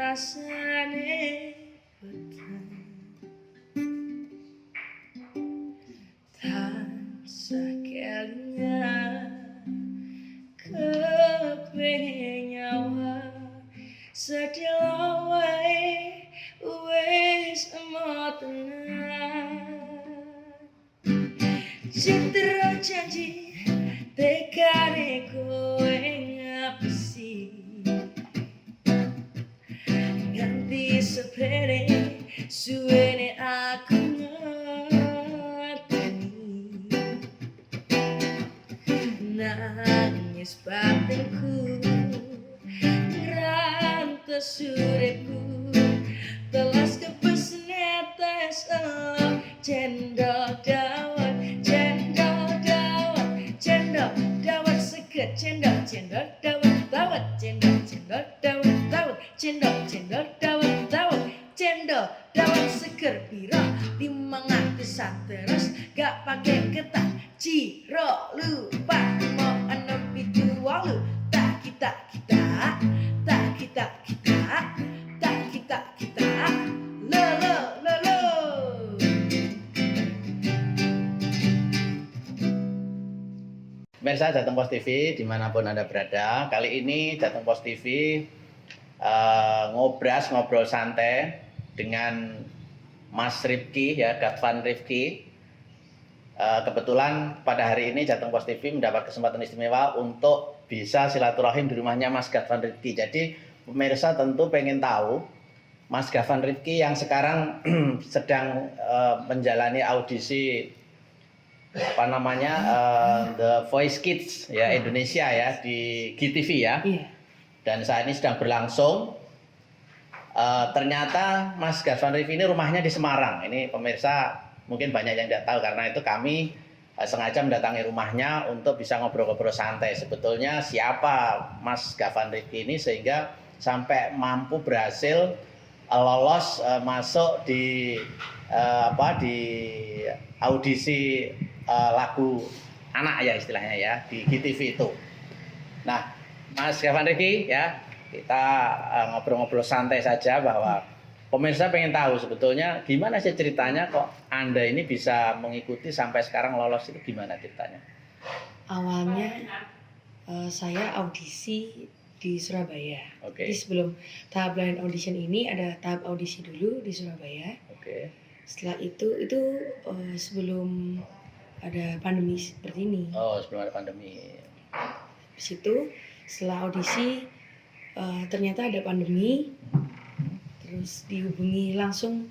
rasane petang tansah kelingan kepengin nyawa sedelo wae wis emo tenan citra janji tekane kowe ngapesi nganti sepele suwene aku ngerteni nangis batinku ngerantes uripku telas kepesne tes elo cendol dawet cendol dawet cendol dawet seger cendol cendol dawet dawet cendol cendol dawet dawet cendol cendol dawet dawet cendol dawet seger piro 500 terus gak pake ketan ciro lupa mau enem pitu walu tak kita tak kita tak kita lo Pemirsa Jateng Pos TV dimanapun Anda berada, kali ini Jateng Pos TV ngobrol santai dengan Mas Rifki ya, Gadvan Rifki. Kebetulan pada hari ini Jateng Pos TV mendapat kesempatan istimewa untuk bisa silaturahim di rumahnya Mas Gadvan Rifki. Jadi pemirsa tentu pengen tahu Mas Gadvan Rifki yang sekarang sedang menjalani audisi The Voice Kids ya Indonesia ya di GTV ya. Iya. Dan saat ini sedang berlangsung. Ternyata Mas Gadvan Rifki ini rumahnya di Semarang. Ini pemirsa mungkin banyak yang tidak tahu karena itu kami sengaja mendatangi rumahnya untuk bisa ngobrol-ngobrol santai. Sebetulnya siapa Mas Gadvan Rifki ini sehingga sampai mampu berhasil lolos masuk di di audisi lagu anak ya istilahnya ya di GTV itu. Nah, Mas Gadvan Rifki ya, kita ngobrol-ngobrol santai saja bahwa pemirsa pengen tahu sebetulnya gimana sih ceritanya kok Anda ini bisa mengikuti sampai sekarang lolos itu gimana ceritanya? Awalnya saya audisi di Surabaya. Oke. Jadi sebelum tahap blind audition ini ada tahap audisi dulu di Surabaya. Oke. Setelah itu sebelum ada pandemi seperti ini. Oh, sebelum ada pandemi. Di situ setelah audisi ternyata ada pandemi. Terus dihubungi langsung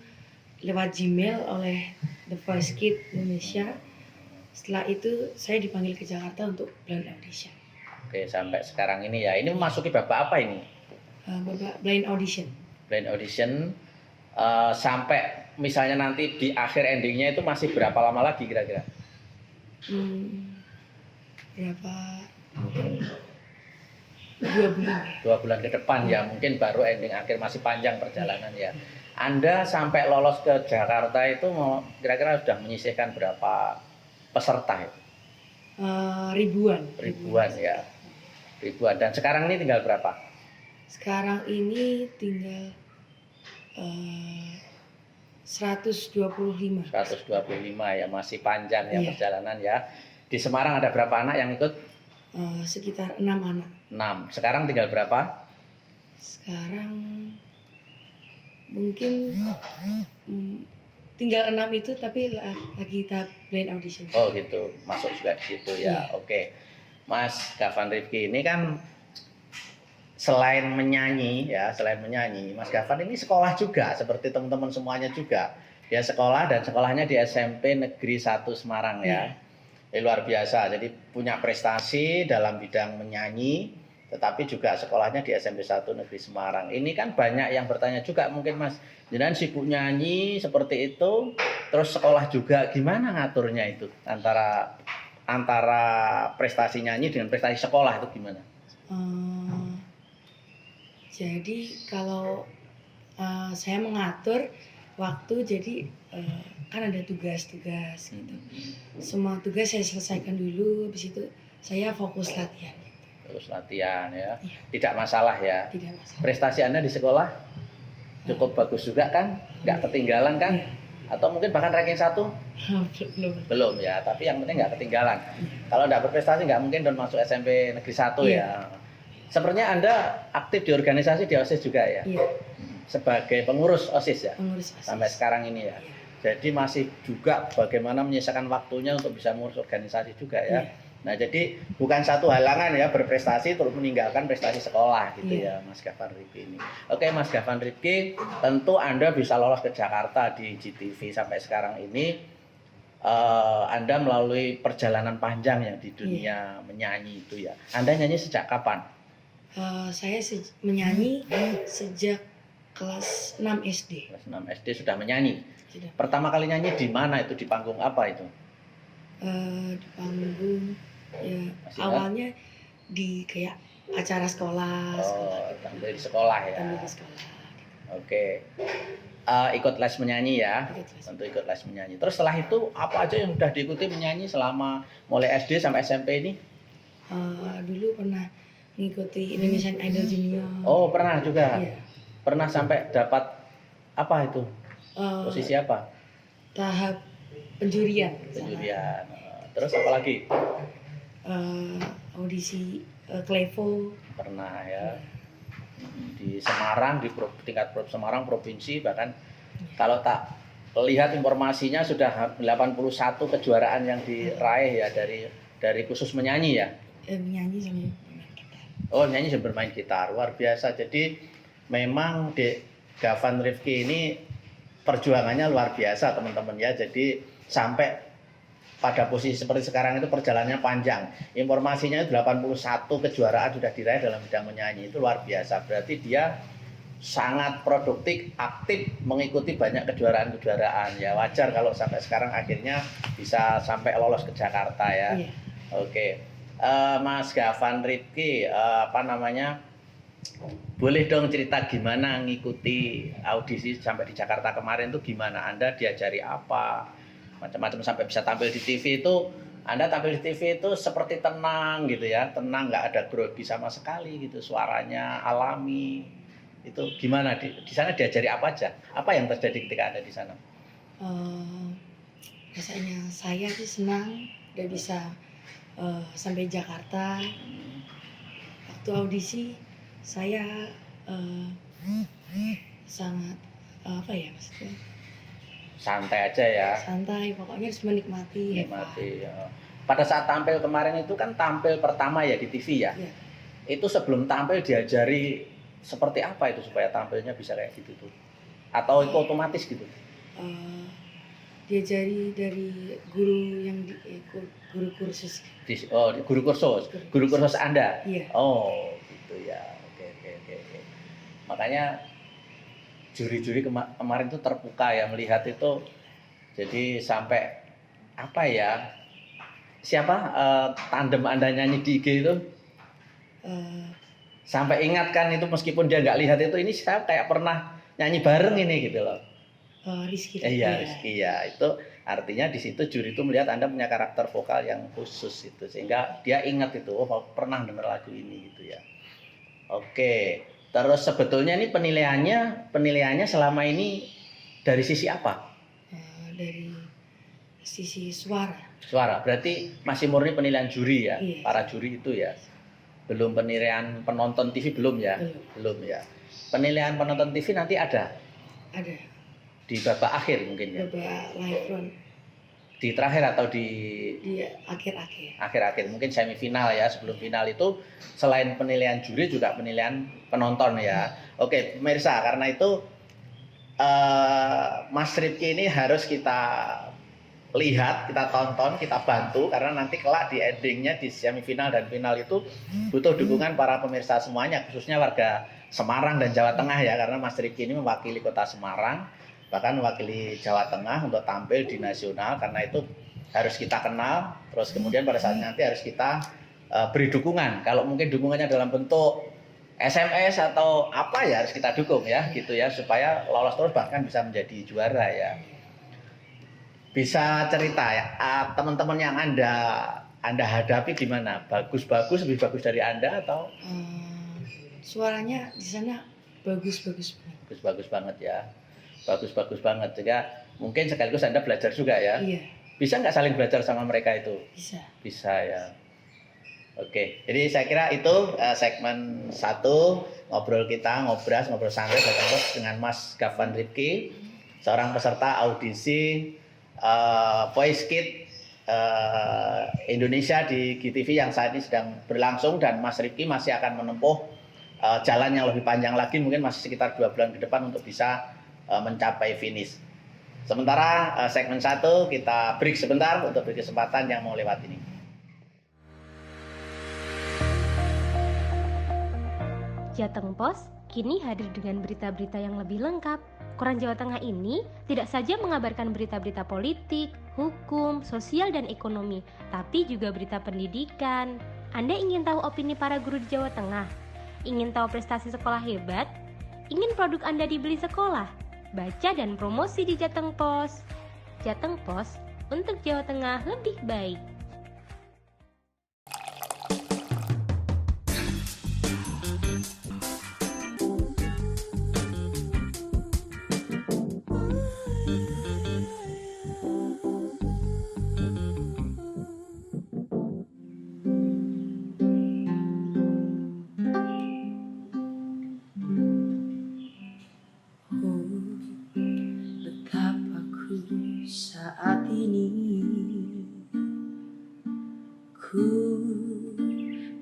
lewat Gmail oleh The Voice Kids Indonesia. Setelah itu saya dipanggil ke Jakarta untuk blind audition. Oke, sampai sekarang ini ya. Ini memasuki babak apa ini? Babak blind audition. Blind audition sampai misalnya nanti di akhir endingnya itu masih berapa lama lagi kira-kira? Berapa? 2 bulan. 2 bulan ke depan ya, mungkin baru ending akhir, masih panjang perjalanan ya. Anda sampai lolos ke Jakarta itu kira-kira sudah menyisihkan berapa peserta itu? Ribuan Ya. Ribuan. Dan sekarang ini tinggal berapa? Sekarang ini tinggal 125 ya, masih panjang ya Iya. perjalanan ya. Di Semarang ada berapa anak yang ikut? sekitar 6 anak. 6. Sekarang tinggal berapa? Sekarang mungkin tinggal 6 itu tapi lagi tahap blind audition. Oh gitu, masuk juga gitu ya. Iya. Oke. Mas Gadvan Rifki ini kan selain menyanyi, Mas Gadvan ini sekolah juga seperti teman-teman semuanya juga. Dia sekolah dan sekolahnya di SMP Negeri 1 Semarang ya. Luar biasa. Jadi punya prestasi dalam bidang menyanyi, tetapi juga sekolahnya di SMP 1 Negeri Semarang. Ini kan banyak yang bertanya juga mungkin Mas, jangan sibuk nyanyi seperti itu, terus sekolah juga, gimana ngaturnya itu antara prestasi nyanyi dengan prestasi sekolah itu gimana? Jadi kalau saya mengatur waktu, jadi kan ada tugas-tugas gitu. Semua tugas saya selesaikan dulu, habis itu saya fokus latihan. Terus latihan ya. Iya. Tidak masalah ya. Tidak masalah. Prestasi Anda di sekolah cukup bagus juga kan, nggak ketinggalan kan, Iya. atau mungkin bahkan ranking 1 Belum. belum ya, tapi yang penting nggak ketinggalan. Kalau nggak berprestasi nggak mungkin don masuk SMP Negeri 1 Iya. ya. Sepertinya Anda aktif di organisasi di OSIS juga ya, Iya, sebagai pengurus OSIS ya, pengurus OSIS. sampai sekarang ini ya. Iya. Jadi masih juga bagaimana menyisakan waktunya untuk bisa mengurus organisasi juga ya. Iya. Nah jadi bukan satu halangan ya berprestasi terus meninggalkan prestasi sekolah gitu Iya. ya Mas Gafan Rifki ini. Oke Mas Gafan Rifki, tentu Anda bisa lolos ke Jakarta di GTV sampai sekarang ini. Anda melalui perjalanan panjang ya di dunia menyanyi itu ya. Anda nyanyi sejak kapan? Saya menyanyi sejak kelas 6 SD. Kelas 6 SD sudah menyanyi. Sudah. Pertama kali nyanyi di mana itu, di panggung apa itu? Di panggung ya, Masih awalnya di kayak acara sekolah, gitu. tampil di sekolah ya. Tampil di sekolah. Oke. Ikut les menyanyi ya. Ikut les. Tentu ikut les menyanyi. Terus setelah itu apa aja yang sudah diikuti menyanyi selama mulai SD sampai SMP ini? Dulu pernah mengikuti Indonesian Idol Junior. Oh, pernah juga. Iya. Pernah sampai dapat apa itu? Posisi apa? Tahap penjurian. Penjurian. Terus apa lagi? Audisi Klevo. Pernah ya. Di Semarang, di tingkat Semarang provinsi, bahkan kalau tak lihat informasinya sudah 81 kejuaraan yang diraih ya dari khusus menyanyi ya. Menyanyi sambil bermain gitar. Oh, nyanyi sambil bermain gitar, luar biasa. Jadi memang Gafan Rifki ini perjuangannya luar biasa teman-teman ya. Jadi sampai pada posisi seperti sekarang itu perjalanannya panjang. Informasinya 81 kejuaraan sudah diraih dalam bidang menyanyi, itu luar biasa. Berarti dia sangat produktif, aktif mengikuti banyak kejuaraan-kejuaraan. Ya wajar kalau sampai sekarang akhirnya bisa sampai lolos ke Jakarta ya. Iya. Oke. Mas Gafan Rifki, boleh dong cerita gimana ngikuti audisi sampai di Jakarta kemarin tuh gimana? Anda diajari apa? Macam-macam sampai bisa tampil di TV itu. Anda tampil di TV itu seperti tenang gitu ya, tenang, nggak ada grogi sama sekali gitu, suaranya alami. Itu gimana di sana diajari apa aja? Apa yang terjadi ketika Anda di sana? Rasanya saya sih senang udah bisa sampai Jakarta. Waktu audisi saya sangat apa ya maksudnya, Santai aja ya. santai, pokoknya harus menikmati. Nikmati. Ya. Pada saat tampil kemarin itu kan tampil pertama ya di TV ya. Iya. Itu sebelum tampil diajari seperti apa itu supaya tampilnya bisa kayak gitu tuh? Atau itu otomatis gitu? Diajari dari guru yang guru kursus. Guru kursus Anda. Iya. Oh, gitu ya. Oke. Makanya juri-juri kemarin tuh terbuka ya melihat itu. Jadi sampai apa ya? Siapa tandem Anda nyanyi di IG itu? Sampai ingatkan itu meskipun dia nggak lihat itu, ini saya kayak pernah nyanyi bareng ini gitu loh. Rizky. Iya, Rizky ya. Itu artinya di situ juri itu melihat Anda punya karakter vokal yang khusus itu, sehingga dia ingat itu, oh pernah dengar lagu ini gitu ya. Oke. Terus sebetulnya ini penilaiannya selama ini dari sisi apa? Dari sisi suara. Suara. Berarti masih murni penilaian juri ya, Iya. para juri itu ya. Belum penilaian penonton TV belum ya? Belum ya. Penilaian penonton TV nanti ada? Ada. Di babak akhir mungkin ya? Babak live run. Di terakhir atau di akhir-akhir. Akhir-akhir mungkin semifinal ya. Sebelum final itu selain penilaian juri juga penilaian penonton ya. Oke pemirsa, karena itu Mas Rifki ini harus kita lihat, kita tonton, kita bantu, karena nanti kelak di endingnya di semifinal dan final itu butuh dukungan para pemirsa semuanya, khususnya warga Semarang dan Jawa Tengah ya, karena Mas Rifki ini mewakili kota Semarang, bahkan mewakili Jawa Tengah untuk tampil di nasional. Karena itu harus kita kenal, terus kemudian pada saat nanti harus kita beri dukungan. Kalau mungkin dukungannya dalam bentuk SMS atau apa ya harus kita dukung ya gitu ya, supaya lolos terus bahkan bisa menjadi juara ya. Bisa cerita ya teman-teman yang Anda hadapi gimana? Bagus-bagus, lebih bagus dari Anda atau? Suaranya di sana Bagus banget. Bagus banget ya. Bagus banget. Juga mungkin sekaligus Anda belajar juga ya. Iya, Bisa nggak saling belajar sama mereka itu? bisa. Bisa ya. Oke, jadi saya kira itu segmen 1 ngobrol santai dengan Mas Gafan Rifki, seorang peserta audisi Voice Kid Indonesia di GTV yang saat ini sedang berlangsung, dan Mas Rifki masih akan menempuh jalan yang lebih panjang lagi, mungkin masih sekitar 2 bulan ke depan untuk bisa mencapai finish. Sementara segmen 1 kita break sebentar untuk beri kesempatan yang mau lewat ini. Jateng Pos kini hadir dengan berita-berita yang lebih lengkap. Koran Jawa Tengah ini tidak saja mengabarkan berita-berita politik, hukum, sosial, dan ekonomi, tapi juga berita pendidikan. Anda ingin tahu opini para guru di Jawa Tengah? Ingin tahu prestasi sekolah hebat? Ingin produk Anda dibeli sekolah? Baca dan promosi di Jateng Pos. Jateng Pos untuk Jawa Tengah lebih baik. Betapa ku saat ini ku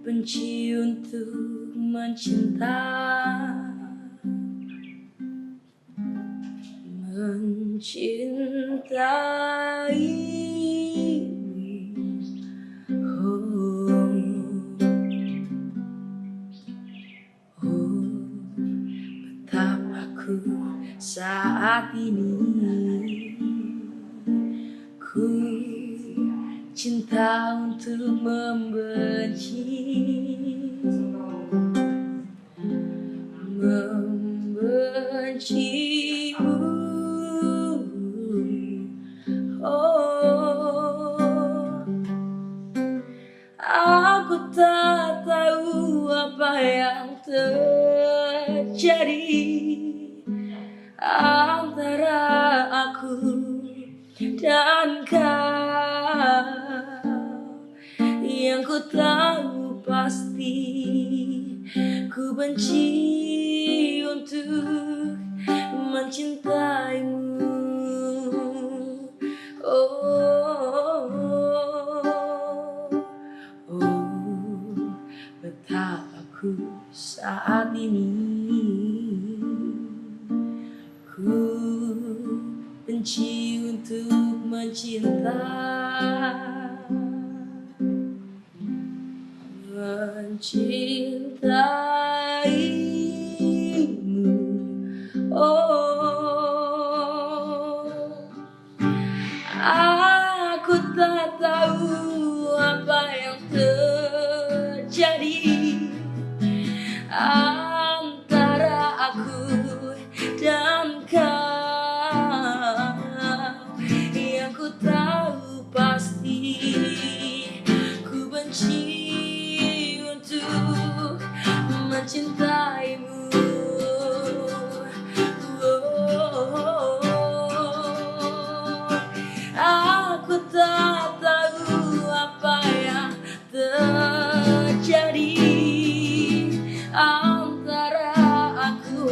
benci untuk mencinta, betapa ku saat ini ku cinta untuk membencimu. Aku tak tahu apa yang terjadi antara aku dan kau. Yang ku tahu pasti ku benci untuk mencintaimu. Betapa ku saat ini ku benci untuk mencintaimu. Aku tak tahu apa yang terjadi antara aku dan kau. Yang ku tahu pasti ku benci untuk mencintaimu. Aku tak tahu apa yang terjadi antara aku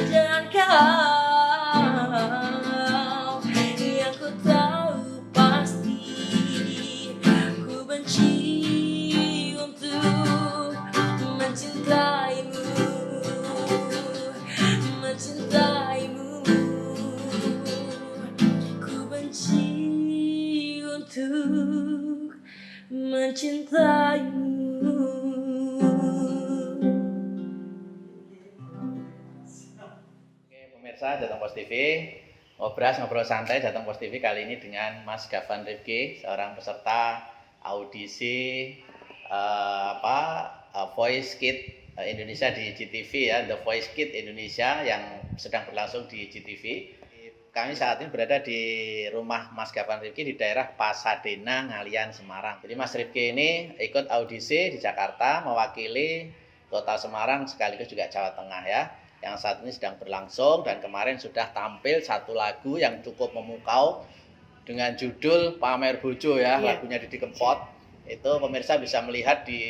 dan kau. Yang ku tahu pasti ku benci untuk mencintaimu. Ku benci untuk mencintaimu. Oke, pemirsa Jateng Pos TV, ngobrol santai Jateng Pos TV kali ini dengan Mas Gafan Rifki, seorang peserta audisi Voice Kid Indonesia di GTV ya, The Voice Kid Indonesia yang sedang berlangsung di GTV. Kami saat ini berada di rumah Mas Gafan Rifki di daerah Pasadena, Ngalian, Semarang. Jadi Mas Rifki ini ikut audisi di Jakarta mewakili Kota Semarang sekaligus juga Jawa Tengah ya. yang saat ini sedang berlangsung, dan kemarin sudah tampil satu lagu yang cukup memukau dengan judul Pamer Bojo ya, lagunya Didi Kempot. Itu pemirsa bisa melihat di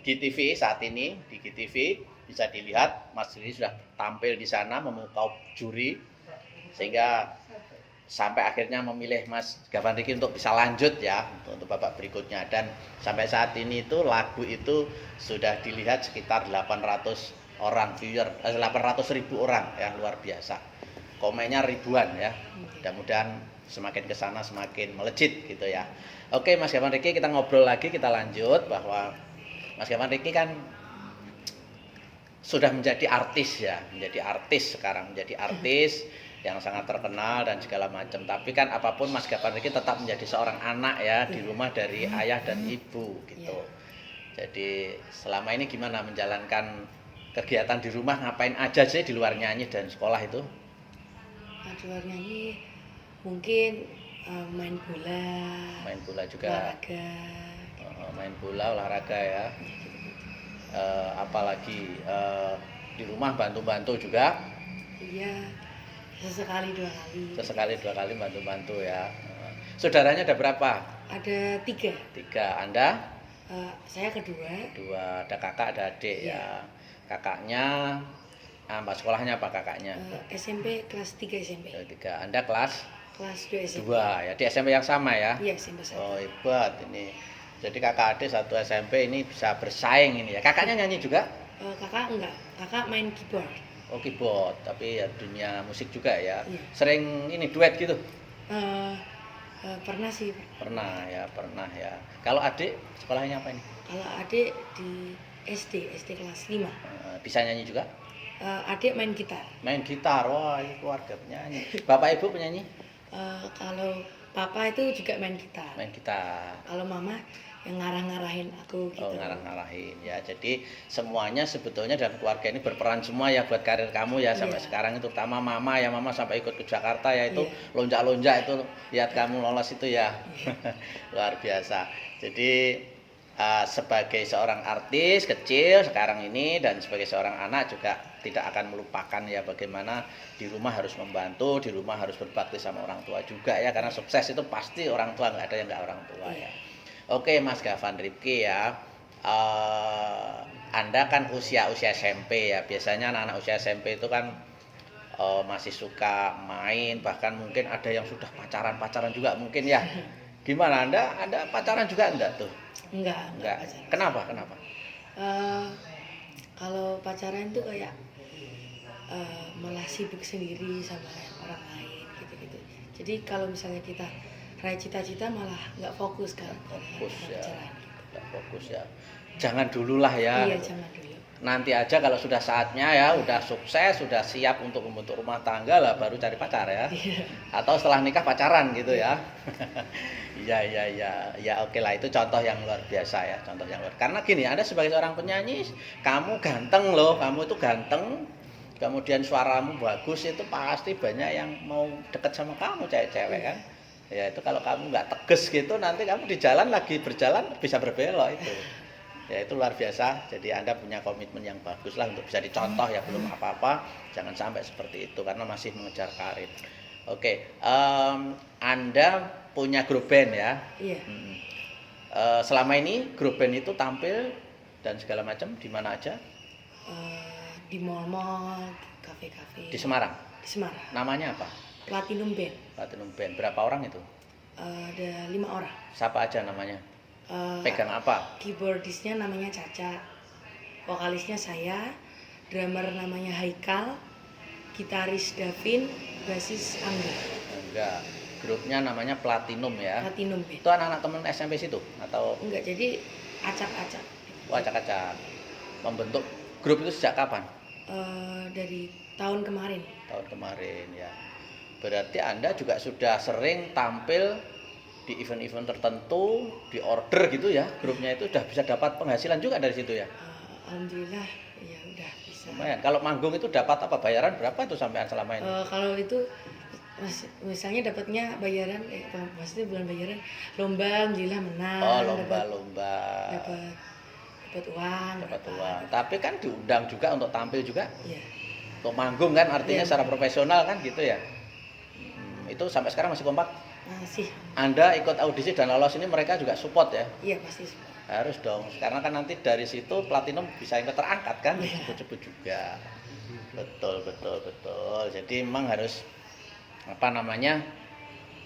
GTV saat ini, di GTV bisa dilihat Mas Didi sudah tampil di sana memukau juri, sehingga sampai akhirnya memilih Mas Gafan Riki untuk bisa lanjut ya untuk babak berikutnya. Dan sampai saat ini itu lagu itu sudah dilihat sekitar 800 orang viewer, 800.000 orang ya, luar biasa. Komennya ribuan ya. Mudah-mudahan semakin ke sana semakin melejit gitu ya. Oke Mas Gafan Riki, kita ngobrol lagi, kita lanjut bahwa Mas Gafan Riki kan sudah menjadi artis ya, menjadi artis sekarang, menjadi artis yang sangat terkenal dan segala macam. Tapi kan apapun Mas Gafan Riki tetap menjadi seorang anak ya, di rumah dari ayah dan ibu gitu. Jadi selama ini gimana menjalankan kegiatan di rumah, ngapain aja sih di luar nyanyi dan sekolah itu? Nah, di luar nyanyi mungkin main bola. Main bola juga. Olahraga. Main bola, olahraga ya. Apalagi di rumah bantu-bantu juga. Iya, sesekali 2 kali. Sesekali 2 kali bantu-bantu ya. Saudaranya ada berapa? Ada 3. 3. Anda? Saya kedua. 2. Ada kakak, ada adik ya. Kakaknya, sekolahnya apa kakaknya? SMP kelas 3 SMP. 3. Anda kelas 2 SMP. 2 ya, di SMP yang sama ya? Iya, SMP 1. Oh hebat ini. Jadi kakak adik satu SMP ini bisa bersaing ini ya. Kakaknya nyanyi juga? Kakak enggak, kakak main keyboard. Oh keyboard, tapi ya dunia musik juga ya. Iya. Sering ini duet gitu? Pernah sih. Pernah ya. Kalau adik sekolahnya apa ini? Kalau adik di SD kelas 5. Bisa nyanyi juga? Adik main gitar. Main gitar, wah ini keluarga penyanyi. Bapak ibu penyanyi? Kalau papa itu juga main gitar. Main gitar. Kalau mama yang ngarah-ngarahin aku gitu. Oh ngarah-ngarahin ya. Jadi semuanya sebetulnya dalam keluarga ini berperan semua ya buat karir kamu ya sampai sekarang itu, terutama mama ya, mama sampai ikut ke Jakarta ya, itu lonjak-lonjak itu lihat kamu lolos itu ya. Luar biasa. Jadi sebagai seorang artis kecil sekarang ini dan sebagai seorang anak juga tidak akan melupakan ya bagaimana di rumah harus membantu, di rumah harus berbakti sama orang tua juga ya, karena sukses itu pasti orang tua, nggak ada yang nggak orang tua ya. Oke Mas Gafan Riki ya, Anda kan usia SMP ya, biasanya anak-anak usia SMP itu kan masih suka main, bahkan mungkin ada yang sudah pacaran juga mungkin ya. Gimana Anda pacaran juga enggak tuh? Enggak pacaran. Kenapa? Kalau pacaran tuh kayak malah sibuk sendiri sama orang lain gitu. Jadi kalau misalnya kita raih cita-cita malah nggak fokus kan. Fokus ya. Pacaran. Nggak fokus ya. Jangan dululah ya. Iya, jangan dulu. Nanti aja kalau sudah saatnya ya, udah sukses, sudah siap untuk membentuk rumah tangga lah baru cari pacar ya. Atau setelah nikah pacaran gitu ya. Ya oke lah, itu contoh yang luar biasa ya, contoh yang luar. Karena gini, Anda sebagai seorang penyanyi, kamu ganteng loh, kamu itu ganteng. Kemudian suaramu bagus, itu pasti banyak yang mau deket sama kamu, cewek-cewek kan. Ya itu kalau kamu nggak tegas gitu, nanti kamu di jalan lagi berjalan bisa berbelok itu. Ya itu luar biasa. Jadi Anda punya komitmen yang bagus lah untuk bisa dicontoh ya, belum apa-apa. Jangan sampai seperti itu karena masih mengejar karir. Oke, Anda punya grup band ya? Iya. Selama ini grup band itu tampil dan segala macam di mana aja? Di mall-mall, kafe-kafe. Di Semarang? Di Semarang. Namanya apa? Platinum Band. Platinum Band. Berapa orang itu? Ada 5 orang. Siapa aja namanya? Pegang apa? Keyboardisnya namanya Caca, vokalisnya saya, drummer namanya Haikal, gitaris Davin, basis Angga. Enggak. Grupnya namanya Platinum ya? Platinum Band. Itu anak-anak teman SMP situ? Atau? Enggak, jadi acak-acak. Oh, acak-acak. Membentuk grup itu sejak kapan? Dari tahun kemarin. Tahun kemarin ya. Berarti Anda juga sudah sering tampil di event-event tertentu, di order gitu ya. Grupnya itu sudah bisa dapat penghasilan juga dari situ ya? Alhamdulillah, ya udah bisa. Lumayan. Kalau manggung itu dapat apa? Bayaran berapa tuh sampean selama ini? Kalau itu misalnya dapatnya bayaran, maksudnya bukan bayaran, lomba, alhamdulillah menang. Oh, lomba-lomba. Dapat uang. Dapat uang. Tapi kan diundang juga untuk tampil juga? Iya. Untuk manggung kan artinya Iya. secara profesional kan gitu ya. Itu sampai sekarang masih kompak. Masih. Anda ikut audisi dan lolos ini mereka juga support ya? Iya pasti. Harus dong, karena kan nanti dari situ platinum bisa yang terangkat kan, Iya. cepet-cepet juga. Betul. Jadi memang harus apa namanya,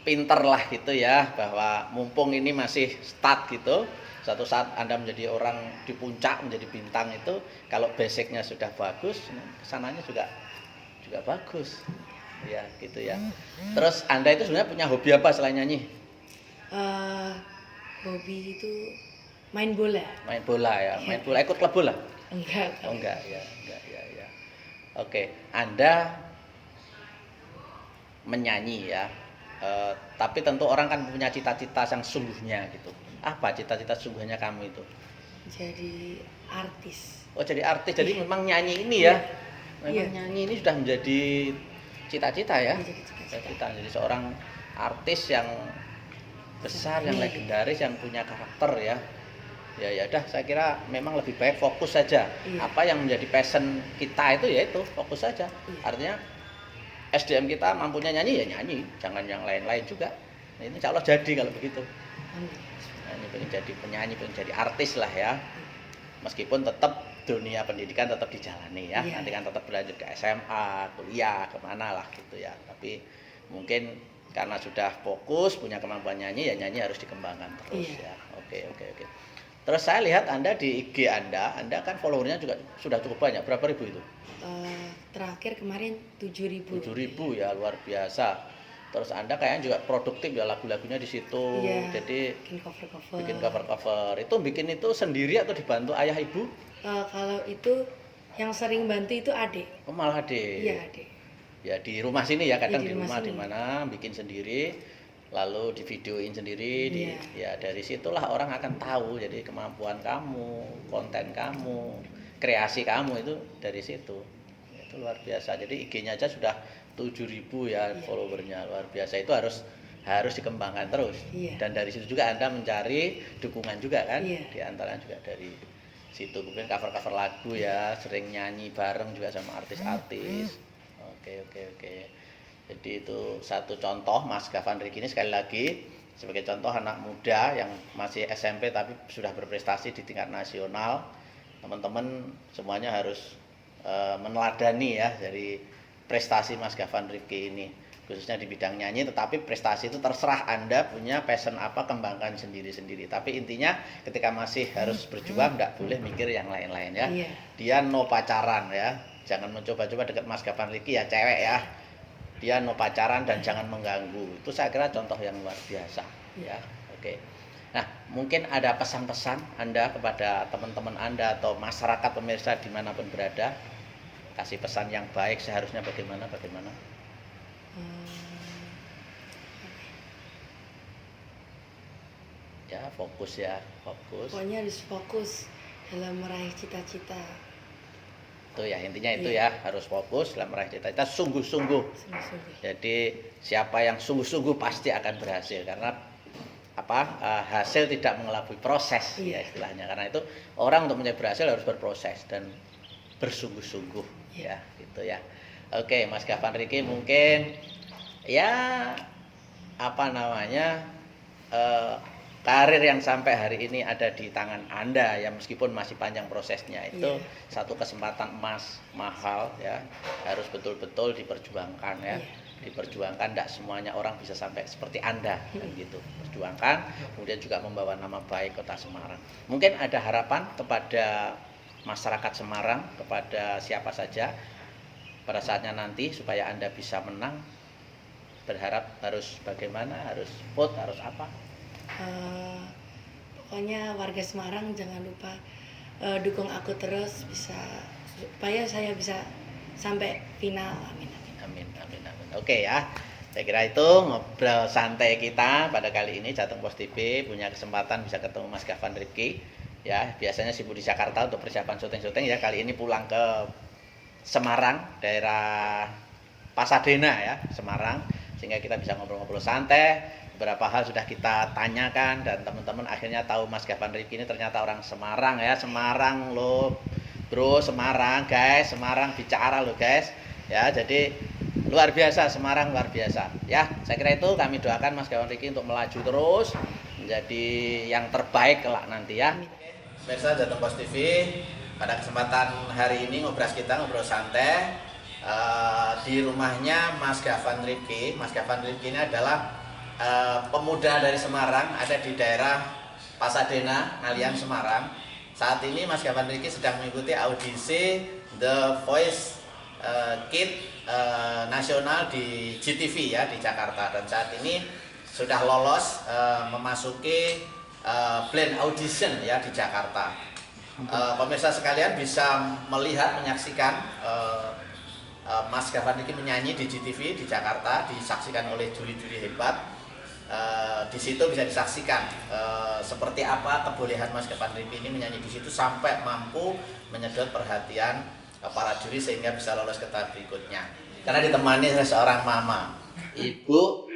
pinter lah gitu ya, bahwa mumpung ini masih start gitu, suatu saat Anda menjadi orang di puncak, menjadi bintang itu, kalau basicnya sudah bagus, kesananya juga bagus. Ya gitu ya. Terus Anda itu sebenarnya punya hobi apa selain nyanyi? Hobi itu main bola. Main bola ya, main bola, ikut klub bola? Enggak. Oh enggak ya. Oke, Anda menyanyi ya, tapi tentu orang kan punya cita-cita yang sungguhnya gitu. Apa cita-cita sungguhnya kamu itu? Jadi artis. Oh jadi artis, jadi Iya. memang nyanyi ini ya? Memang Iya. nyanyi ini sudah menjadi cita-cita ya? Jadi cita-cita. Cita-cita jadi seorang artis yang besar, yang Iya. legendaris, yang punya karakter ya. Ya udah, saya kira memang lebih baik fokus saja. Iya. Apa yang menjadi passion kita itu ya itu fokus saja. Iya. Artinya SDM kita mampunya nyanyi ya nyanyi, jangan yang lain-lain juga. Nah, ini insya Allah jadi kalau begitu. Amin. Nah, ini pengen jadi penyanyi, pengen jadi artis lah ya. Meskipun tetap dunia pendidikan tetap dijalani ya. Iya. Nanti kan tetap berlanjut ke SMA, kuliah, kemana lah gitu ya. Tapi mungkin karena sudah fokus punya kemampuan nyanyi ya nyanyi harus dikembangkan terus Iya. ya. Oke. Terus saya lihat Anda di IG Anda kan followernya juga sudah cukup banyak. Berapa ribu itu? Terakhir kemarin 7.000. 7.000 ya, luar biasa. Terus Anda kayaknya juga produktif ya, lagu-lagunya di situ. Iya. Jadi Bikin cover-cover. bikin cover-cover. Itu bikin itu sendiri atau dibantu ayah ibu? Kalau itu yang sering bantu itu adik. Oh, malah adik. Iya adik. Ya di rumah sini ya, kadang Iya, di di rumah rumah di sini. mana bikin sendiri. Lalu di videoin sendiri, Iya. ya dari situlah orang akan tahu. Jadi kemampuan kamu, konten kamu, kreasi kamu itu dari situ. Itu luar biasa. Jadi IG-nya aja sudah 7.000 ya Iya. followernya, luar biasa. Itu harus dikembangkan terus. Iya. Dan dari situ juga Anda mencari dukungan juga kan. Iya. Di antaranya juga dari situ, mungkin cover-cover lagu ya, sering nyanyi bareng juga sama artis-artis. Oke. Jadi itu satu contoh Mas Gafan Riki ini, sekali lagi sebagai contoh anak muda yang masih SMP tapi sudah berprestasi di tingkat nasional. Teman-teman semuanya harus meneladani ya dari prestasi Mas Gafan Riki ini, khususnya di bidang nyanyi. Tetapi prestasi itu terserah Anda punya passion apa, kembangkan sendiri-sendiri. Tapi intinya ketika masih harus berjuang, nggak boleh mikir yang lain-lain ya. Iya. Dia no pacaran ya, jangan mencoba-coba dekat Mas Gafan Riki ya, cewek ya. Dia no pacaran dan jangan mengganggu. Itu saya kira contoh yang luar biasa ya. Oke. Nah, mungkin ada pesan-pesan Anda kepada teman-teman Anda atau masyarakat pemirsa dimanapun berada. Kasih pesan yang baik seharusnya bagaimana? Ya, fokus. Pokoknya harus fokus dalam meraih cita-cita. Itu ya, intinya itu Iya. ya, harus fokus dalam meraih cita-cita, sungguh-sungguh. Sungguh-sungguh. Jadi siapa yang sungguh-sungguh pasti akan berhasil, karena hasil tidak mengelabui proses ya Iya. istilahnya. Karena itu orang untuk menjadi berhasil harus berproses dan bersungguh-sungguh ya gitu ya. Oke, Mas Gafan Riki mungkin ya apa namanya karir yang sampai hari ini ada di tangan Anda ya, meskipun masih panjang prosesnya, itu Iya. satu kesempatan emas mahal ya, harus betul-betul diperjuangkan ya. Iya. Diperjuangkan, tidak semuanya orang bisa sampai seperti Anda kan gitu. Perjuangkan, kemudian juga membawa nama baik Kota Semarang. Mungkin ada harapan kepada masyarakat Semarang, kepada siapa saja pada saatnya nanti supaya Anda bisa menang. Berharap harus bagaimana, harus vote, harus apa? Pokoknya warga Semarang jangan lupa dukung aku terus supaya saya bisa sampai final. Amin. Oke ya, saya kira itu ngobrol santai kita pada kali ini. Jateng Pos TV punya kesempatan bisa ketemu Mas Gafan Riki ya. Biasanya sibuk di Jakarta untuk persiapan syuting ya, kali ini pulang ke Semarang, daerah Pasadena ya, Semarang, sehingga kita bisa ngobrol-ngobrol santai. Beberapa hal sudah kita tanyakan dan teman-teman akhirnya tahu Mas Gafan Riki ini ternyata orang Semarang ya. Semarang loh bro, Semarang guys, Semarang bicara loh guys. Ya, jadi luar biasa, Semarang luar biasa. Ya, saya kira itu kami doakan Mas Gafan Riki untuk melaju terus menjadi yang terbaik kelak nanti ya. Pemirsa Jateng Pos TV, pada kesempatan hari ini ngobrol santai di rumahnya Mas Gafan Riki. Mas Gafan Riki ini adalah pemuda dari Semarang, ada di daerah Pasadena, Ngalian, Semarang. Saat ini Mas Gafan Riki sedang mengikuti audisi The Voice Kid nasional di GTV ya di Jakarta, dan saat ini sudah lolos memasuki blind audition ya di Jakarta. Pemirsa sekalian bisa melihat menyaksikan Mas Gafan Riki menyanyi di GTV di Jakarta, disaksikan oleh juri-juri hebat. Di situ bisa disaksikan seperti apa kebolehan Mas Gafan Riki ini menyanyi di situ sampai mampu menyedot perhatian para juri sehingga bisa lolos ke tahap berikutnya. Karena ditemani oleh seorang mama, Ibu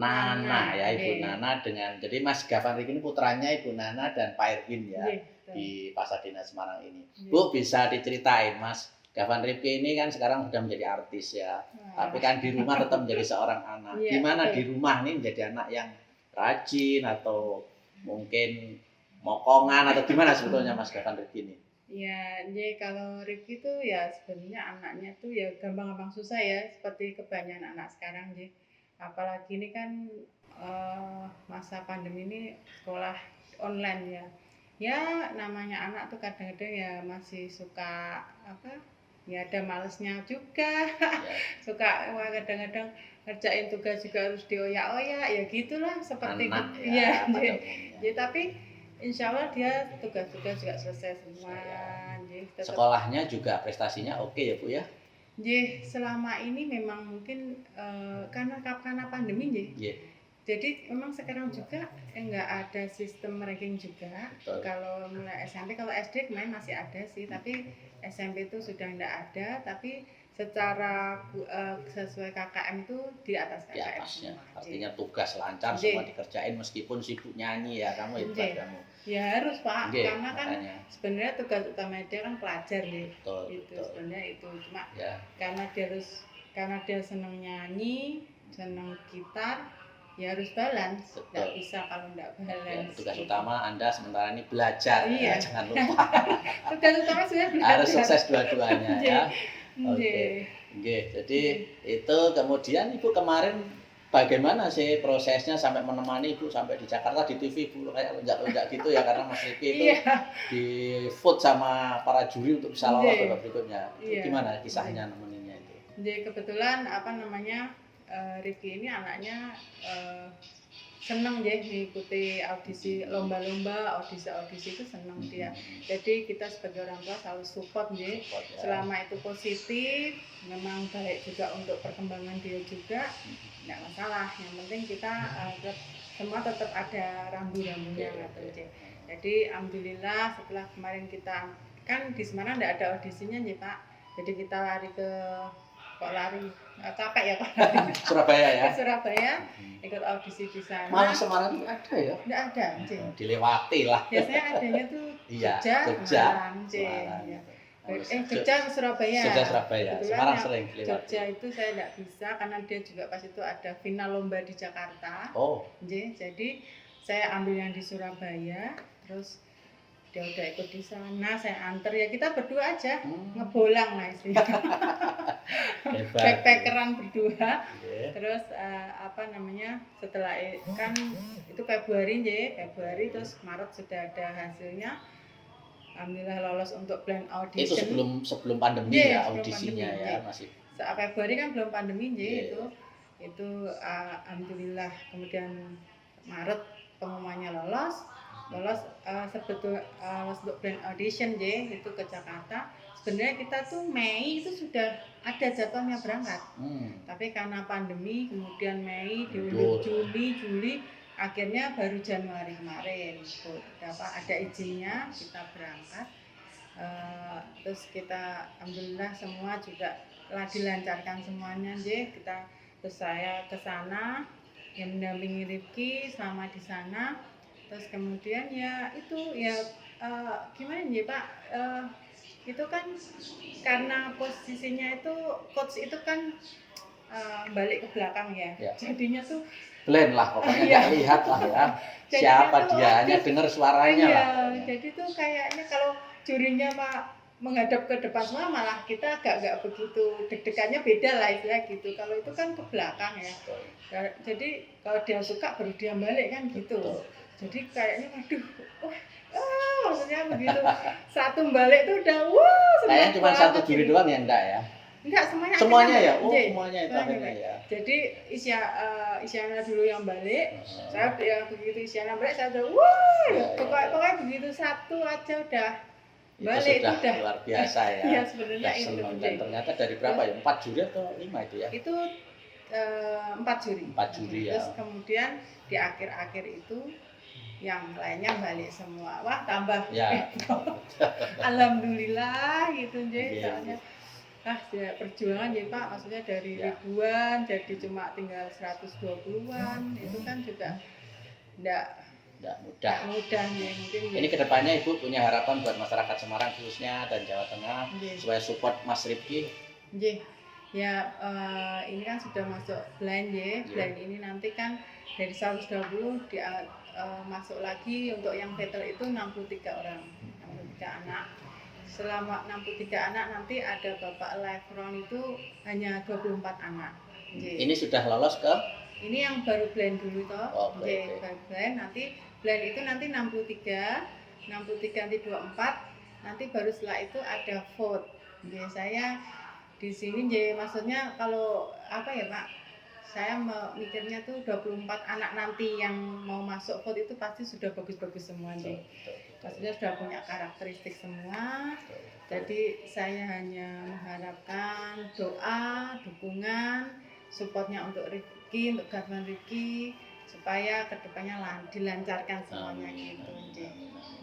Nana ya, Ibu Nana dengan jadi Mas Gafan Riki ini putranya Ibu Nana dan Pak Erwin ya di Pasadena Semarang ini. Bu, bisa diceritain Mas Gafan Riki ini kan sekarang sudah menjadi artis ya, tapi kan di rumah tetap menjadi seorang anak. Gimana di rumah nih menjadi anak yang rajin atau mungkin mokongan atau gimana sebetulnya Mas Gafan Riki ini? Ya, jadi kalau Rifki tuh ya sebenarnya anaknya tuh ya gampang-gampang susah ya, seperti kebanyakan anak sekarang jadi. Apalagi ini kan masa pandemi ini sekolah online ya. Ya namanya anak tuh kadang-kadang ya masih suka apa? Ya ada malesnya juga. Suka kadang-kadang ngerjain tugas juga harus dioyak-oyak ya gitulah seperti anak, gitu. Ya, ya, tapi insya Allah dia tugas-tugas juga selesai semua. Sekolahnya juga prestasinya oke ya Bu ya? Selama ini memang mungkin karena pandemi jadi memang sekarang juga nggak ada sistem ranking juga. Betul. Kalau mulai SMP, kalau SD kemarin masih ada sih, tapi SMP itu sudah nggak ada, tapi secara sesuai KKM itu di atas KKM. Di atasnya, artinya tugas lancar semua dikerjain meskipun sibuk nyanyi ya, kamu hebat kamu. Ya harus Pak, karena kan sebenarnya tugas utama dia kan pelajar nih. Itu sebenarnya itu cuma karena dia senang nyanyi, senang gitar, ya harus balance. Nggak bisa kalau nggak balance. Ya, tugas utama Anda sementara ini belajar, ya, jangan lupa. Tugas utama sebenarnya belajar. Harus sukses dua-duanya ya. Oke. Jadi itu kemudian Ibu kemarin bagaimana sih prosesnya sampai menemani Ibu sampai di Jakarta di TV Ibu kayak lonjak-lonjak gitu ya, karena Mas Riki itu di vote sama para juri untuk bisa lolos babak berikutnya. Itu gimana kisahnya nemeninnya itu? Jadi kebetulan Riki ini anaknya seneng deh mengikuti audisi lomba-lomba, audisi itu seneng dia. Jadi kita sebagai orang tua selalu support ya. Selama itu positif, memang baik juga untuk perkembangan dia juga, nggak masalah. Yang penting kita semua tetap ada rambu-rambunya gitu. Jadi alhamdulillah setelah kemarin kita kan di Semarang nggak ada audisinya nih Pak. Jadi kita capek ya Pak. Surabaya ya. Surabaya ikut audisi di sana. Malah Semarang itu ada ya? Nggak ada, dilewati lah. Biasanya adanya tuh Jogja, Jogja Surabaya. Semarang sering dilewati. Jogja itu saya nggak bisa karena dia juga pas itu ada final lomba di Jakarta. Jadi saya ambil yang di Surabaya, terus dia udah ikut di sana, saya anter ya kita berdua aja ngebolang lah istilahnya. Backpackeran berdua. Terus setelah kan itu Februari terus Maret sudah ada hasilnya. Alhamdulillah lolos untuk blind audition. Itu sebelum pandemi ya audisinya ya masih. Saat Februari kan belum pandemi itu alhamdulillah. Kemudian Maret pengumumannya lolos untuk blind audition itu ke Jakarta. Sebenarnya kita tuh Mei itu sudah ada jadwalnya berangkat, tapi karena pandemi kemudian Mei diundur Juli, akhirnya baru Januari kemarin ada izinnya kita berangkat. Terus kita alhamdulillah semua juga dilancarkan semuanya terus saya ke sana yang mendampingi Rifki selama di sana. Terus kemudian gimana Pak, itu kan karena posisinya itu coach itu kan balik ke belakang ya. Ya. Jadinya tuh Blend lah pokoknya, Iya. nggak lihat lah ya Jadinya siapa tuh, dia, hanya dengar suaranya iya, lah. jadi tuh kayaknya kalau jurinya menghadap ke depan semua malah kita agak begitu deg-degannya beda lah istilah gitu. Kalau itu kan ke belakang ya. Jadi kalau dia suka baru dia balik kan gitu. Betul. Jadi kayaknya waduh, maksudnya begitu satu balik tuh udah wah senang Kayaknya cuma banget satu juri gitu. doang ya enggak ya? Enggak semuanya. Semuanya akhirnya ya? Oh J. semuanya itu Semuanya, akhirnya J. ya. Jadi Isyana dulu yang balik, saya begitu Isyana balik saya udah wah, Ya, pokoknya begitu satu aja udah Itu balik sudah itu udah luar biasa ya. Iya sebenarnya Udah itu senang. J. Dan ternyata dari berapa ya? 4 juri atau 5 itu ya? Itu 4 juri. 4 juri ya. Terus kemudian di akhir-akhir itu yang lainnya balik semua. Wah tambah. Ya. Alhamdulillah gitu J. Iya, Soalnya ya perjuangan ya Pak, maksudnya dari Ya. ribuan jadi cuma tinggal 120-an itu kan juga Enggak mudah. mudah ya mungkin ya. Ini kedepannya Ibu punya harapan buat masyarakat Semarang khususnya dan Jawa Tengah Iya. supaya support Mas Rifki. J. Ya ini kan sudah masuk blind ya. Blind ini nanti kan dari 120 masuk lagi untuk yang battle itu 63 orang, 63 anak. Selama 63 anak nanti ada Bapak Live Round itu hanya 24 anak. J. Ini sudah lolos ke Ini yang baru blend dulu toh. Oh, J, blend. baru blend nanti blend itu nanti 63 nanti 24 nanti baru setelah itu ada vote. J, saya di sini J maksudnya kalau apa ya Pak? Saya mikirnya tuh 24 anak nanti yang mau masuk vote itu pasti sudah bagus-bagus semua J. Maksudnya sudah punya karakteristik semua. Jadi saya hanya mengharapkan doa, dukungan, supportnya untuk Rifki, untuk Gafan Rifki, supaya kedepannya dilancarkan semuanya gitu.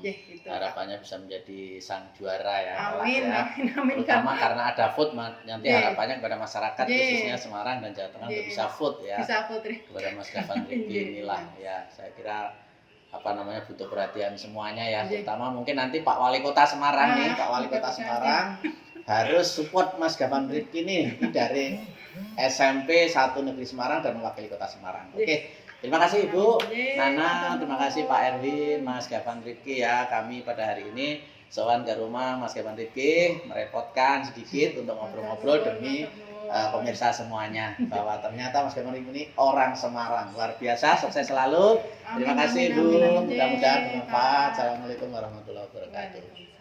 Gitu. harapannya bisa menjadi sang juara ya. Amin, ya. amin, amin. Terutama karena ada vote, nanti Iya. harapannya kepada masyarakat Iya. khususnya Semarang dan Jawa Tengah untuk Iya. bisa vote ya. Bisa putri. Kepada Mas Gafan Rifki Iya. inilah ya. Saya kira butuh perhatian semuanya ya, Iya. terutama mungkin nanti Pak Wali Kota Semarang nih, Pak Wali Kota Semarang harus support Mas Gafan Rifki nih ini dari SMP 1 Negeri Semarang dan mewakili Kota Semarang. Oke, terima kasih Ibu Nana, terima kasih Pak Erwin, Mas Gafan Rifki ya. Kami pada hari ini sowan ke rumah Mas Gafan Rifki, merepotkan sedikit untuk ngobrol-ngobrol demi pemirsa semuanya bahwa ternyata Mas Gafan Rifki ini orang Semarang luar biasa. Sukses selalu. Terima kasih Bu. Mudah-mudahan bermanfaat. Assalamualaikum warahmatullahi wabarakatuh.